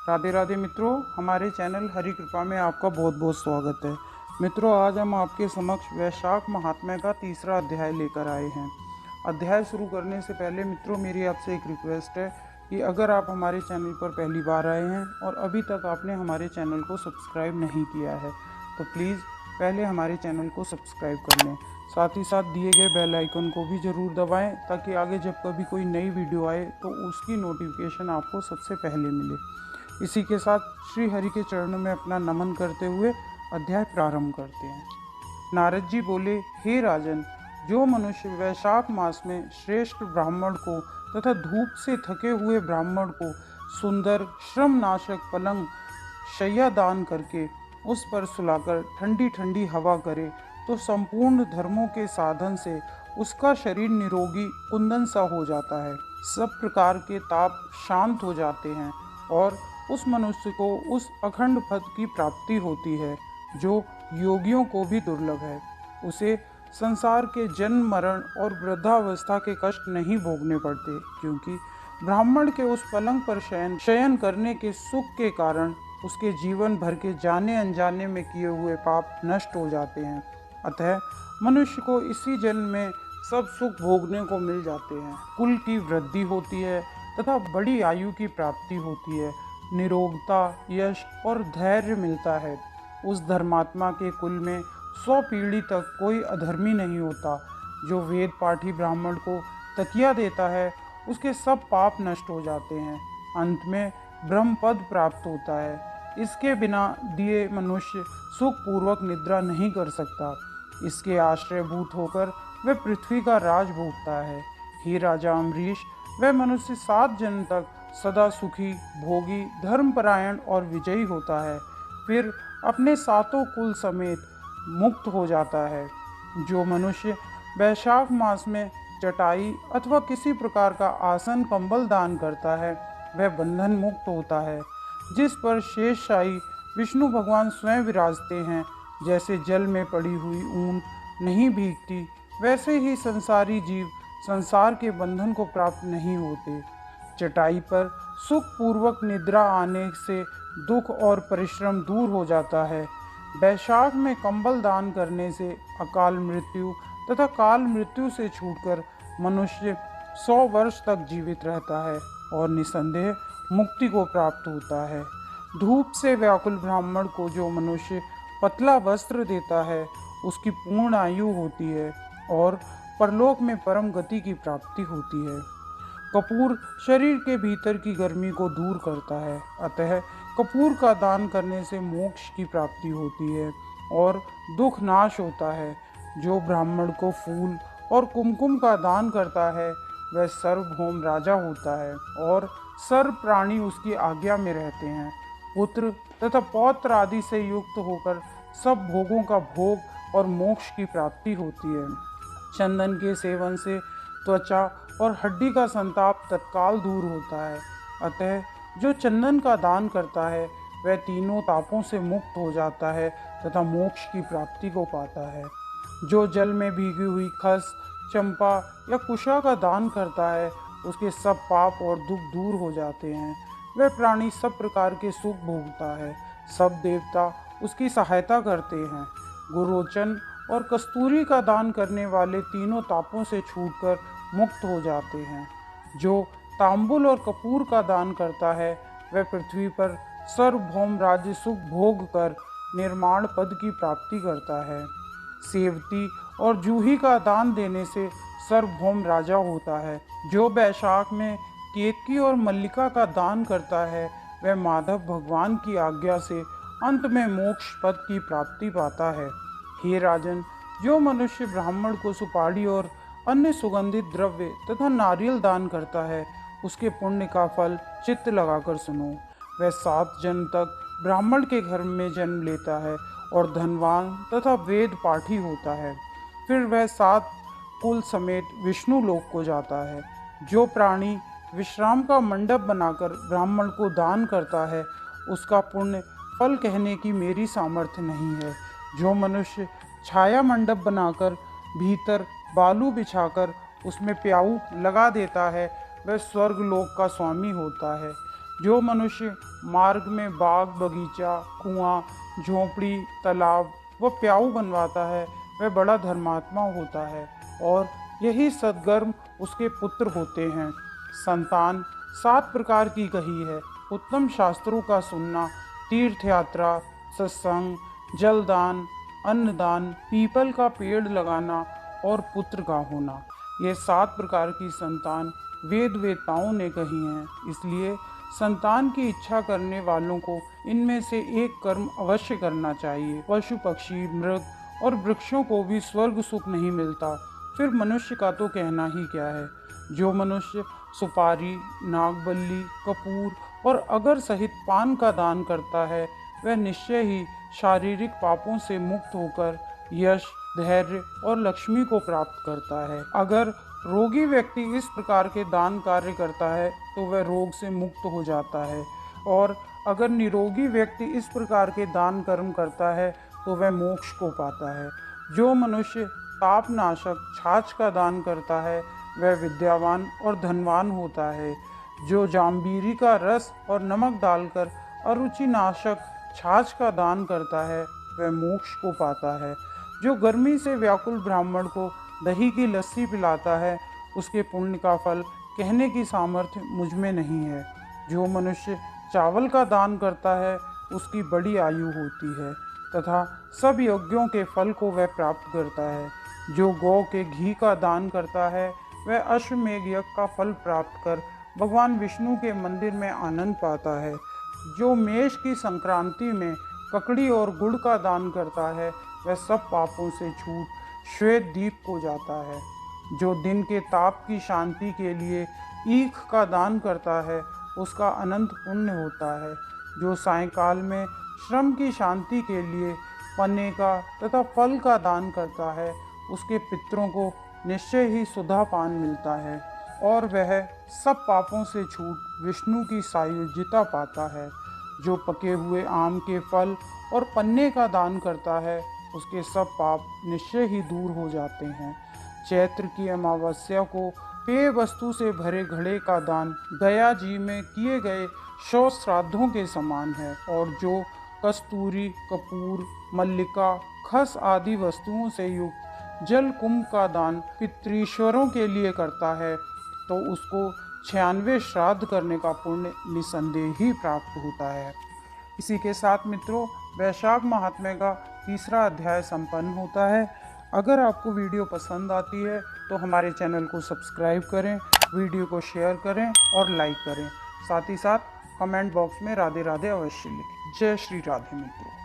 राधे राधे मित्रों, हमारे चैनल हरि कृपा में आपका बहुत बहुत स्वागत है। मित्रों, आज हम आपके समक्ष वैशाख महात्म्य का तीसरा अध्याय लेकर आए हैं। अध्याय शुरू करने से पहले मित्रों, मेरी आपसे एक रिक्वेस्ट है कि अगर आप हमारे चैनल पर पहली बार आए हैं और अभी तक आपने हमारे चैनल को सब्सक्राइब नहीं किया है तो प्लीज़ पहले हमारे चैनल को सब्सक्राइब कर लें। साथ ही साथ दिए गए बेल आइकन को भी ज़रूर दबाएं ताकि आगे जब कभी कोई नई वीडियो आए तो उसकी नोटिफिकेशन आपको सबसे पहले मिले। इसी के साथ श्री हरि के चरणों में अपना नमन करते हुए अध्याय प्रारंभ करते हैं। नारद जी बोले, हे राजन, जो मनुष्य वैशाख मास में श्रेष्ठ ब्राह्मण को तथा धूप से थके हुए ब्राह्मण को सुंदर श्रम नाशक पलंग शैया दान करके उस पर सुलाकर ठंडी ठंडी हवा करे तो संपूर्ण धर्मों के साधन से उसका शरीर निरोगी कुंदन सा हो जाता है। सब प्रकार के ताप शांत हो जाते हैं और उस मनुष्य को उस अखंड पद की प्राप्ति होती है जो योगियों को भी दुर्लभ है। उसे संसार के जन्म मरण और वृद्धावस्था के कष्ट नहीं भोगने पड़ते, क्योंकि ब्राह्मण के उस पलंग पर शयन करने के सुख के कारण उसके जीवन भर के जाने अनजाने में किए हुए पाप नष्ट हो जाते हैं। अतः मनुष्य को इसी जन्म में सब सुख भोगने को मिल जाते हैं। कुल की वृद्धि होती है तथा बड़ी आयु की प्राप्ति होती है। निरोगता, यश और धैर्य मिलता है। उस धर्मात्मा के कुल में 100 पीढ़ी तक कोई अधर्मी नहीं होता। जो वेद पाठी ब्राह्मण को तकिया देता है उसके सब पाप नष्ट हो जाते हैं। अंत में ब्रह्म पद प्राप्त होता है। इसके बिना दिए मनुष्य सुख पूर्वक निद्रा नहीं कर सकता। इसके आश्रयभूत होकर वह पृथ्वी का राज भोगता है। हे राजा अम्बरीश, वह मनुष्य 7 जन्म तक सदा सुखी, भोगी, धर्मपरायण और विजयी होता है। फिर अपने 7 कुल समेत मुक्त हो जाता है। जो मनुष्य वैशाख मास में चटाई अथवा किसी प्रकार का आसन कंबल दान करता है वह बंधन मुक्त होता है। जिस पर शेषशाही विष्णु भगवान स्वयं विराजते हैं, जैसे जल में पड़ी हुई ऊन नहीं भीगती, वैसे ही संसारी जीव संसार के बंधन को प्राप्त नहीं होते। चटाई पर सुख पूर्वक निद्रा आने से दुख और परिश्रम दूर हो जाता है। वैशाख में कंबल दान करने से अकाल मृत्यु तथा काल मृत्यु से छूटकर मनुष्य 100 वर्ष तक जीवित रहता है और निसंदेह मुक्ति को प्राप्त होता है। धूप से व्याकुल ब्राह्मण को जो मनुष्य पतला वस्त्र देता है उसकी पूर्ण आयु होती है और परलोक में परम गति की प्राप्ति होती है। कपूर शरीर के भीतर की गर्मी को दूर करता है, अतः कपूर का दान करने से मोक्ष की प्राप्ति होती है और दुख नाश होता है। जो ब्राह्मण को फूल और कुमकुम का दान करता है वह सर्वभौम राजा होता है और सर्व प्राणी उसकी आज्ञा में रहते हैं। पुत्र तथा पौत्र आदि से युक्त होकर सब भोगों का भोग और मोक्ष की प्राप्ति होती है। चंदन के सेवन से त्वचा और हड्डी का संताप तत्काल दूर होता है। अतः जो चंदन का दान करता है वह तीनों तापों से मुक्त हो जाता है तथा मोक्ष की प्राप्ति को पाता है। जो जल में भीगी हुई खस, चंपा या कुशा का दान करता है उसके सब पाप और दुख दूर हो जाते हैं। वह प्राणी सब प्रकार के सुख भोगता है। सब देवता उसकी सहायता करते हैं। गुरोचन और कस्तूरी का दान करने वाले तीनों तापों से छूटकर मुक्त हो जाते हैं। जो तांबुल और कपूर का दान करता है वह पृथ्वी पर सर्वभौम राज्य सुख भोग कर निर्माण पद की प्राप्ति करता है। सेवती और जूही का दान देने से सर्वभौम राजा होता है। जो वैशाख में केतकी और मल्लिका का दान करता है वह माधव भगवान की आज्ञा से अंत में मोक्ष पद की प्राप्ति पाता है। हे राजन, जो मनुष्य ब्राह्मण को सुपारी और अन्य सुगंधित द्रव्य तथा नारियल दान करता है उसके पुण्य का फल चित्त लगाकर सुनो। वह 7 जन्म तक ब्राह्मण के घर में जन्म लेता है और धनवान तथा वेद पाठी होता है। फिर वह 7 कुल समेत विष्णु लोक को जाता है। जो प्राणी विश्राम का मंडप बनाकर ब्राह्मण को दान करता है उसका पुण्य फल कहने की मेरी सामर्थ्य नहीं है। जो मनुष्य छाया मंडप बनाकर भीतर बालू बिछाकर उसमें प्याऊ लगा देता है वह स्वर्ग लोक का स्वामी होता है। जो मनुष्य मार्ग में बाग बगीचा, कुआं, झोंपड़ी, तालाब व प्याऊ बनवाता है वह बड़ा धर्मात्मा होता है और यही सद्कर्म उसके पुत्र होते हैं। संतान 7 प्रकार की कही है। उत्तम शास्त्रों का सुनना, तीर्थ यात्रा, सत्संग, जलदान, अन्नदान, पीपल का पेड़ लगाना और पुत्र का होना। ये 7 प्रकार की संतान वेद वेताओं ने कही हैं। इसलिए संतान की इच्छा करने वालों को इनमें से एक कर्म अवश्य करना चाहिए। पशु पक्षी, मृग और वृक्षों को भी स्वर्ग सुख नहीं मिलता, फिर मनुष्य का तो कहना ही क्या है। जो मनुष्य सुपारी, नागबल्ली, कपूर और अगर सहित पान का दान करता है वह निश्चय ही शारीरिक पापों से मुक्त होकर यश, धैर्य और लक्ष्मी को प्राप्त करता है। अगर रोगी व्यक्ति इस प्रकार के दान कार्य करता है तो वह रोग से मुक्त हो जाता है और अगर निरोगी व्यक्ति इस प्रकार के दान कर्म करता है तो वह मोक्ष को पाता है। जो मनुष्य तापनाशक छाछ का दान करता है वह विद्यावान और धनवान होता है। जो जाम्बीरी का रस और नमक डालकर अरुचि नाशक छाछ का दान करता है वह मोक्ष को पाता है। जो गर्मी से व्याकुल ब्राह्मण को दही की लस्सी पिलाता है उसके पुण्य का फल कहने की सामर्थ्य मुझ में नहीं है। जो मनुष्य चावल का दान करता है उसकी बड़ी आयु होती है तथा सब यज्ञों के फल को वह प्राप्त करता है। जो गौ के घी का दान करता है वह अश्वमेघ यज्ञ का फल प्राप्त कर भगवान विष्णु के मंदिर में आनंद पाता है। जो मेष की संक्रांति में ककड़ी और गुड़ का दान करता है वह सब पापों से छूट श्वेत दीप को जाता है। जो दिन के ताप की शांति के लिए ईख का दान करता है उसका अनंत पुण्य होता है। जो सायंकाल में श्रम की शांति के लिए पन्ने का तथा फल का दान करता है उसके पितरों को निश्चय ही सुधा पान मिलता है और वह सब पापों से छूट विष्णु की सायुज्यता पाता है। जो पके हुए आम के फल और पन्ने का दान करता है उसके सब पाप निश्चय ही दूर हो जाते हैं। चैत्र की अमावस्या को पेय वस्तु से भरे घड़े का दान गया जी में किए गए 100 श्राद्धों के समान है और जो कस्तूरी, कपूर, मल्लिका, खस आदि वस्तुओं से युक्त जल कुंभ का दान पितृश्वरों के लिए करता है तो उसको 96 श्राद्ध करने का पुण्य निसंदेह ही प्राप्त होता है। इसी के साथ मित्रों वैशाख महात्म्य का तीसरा अध्याय संपन्न होता है। अगर आपको वीडियो पसंद आती है तो हमारे चैनल को सब्सक्राइब करें, वीडियो को शेयर करें और लाइक करें। साथ ही साथ कमेंट बॉक्स में राधे राधे अवश्य लिखें। जय श्री राधे मित्रों।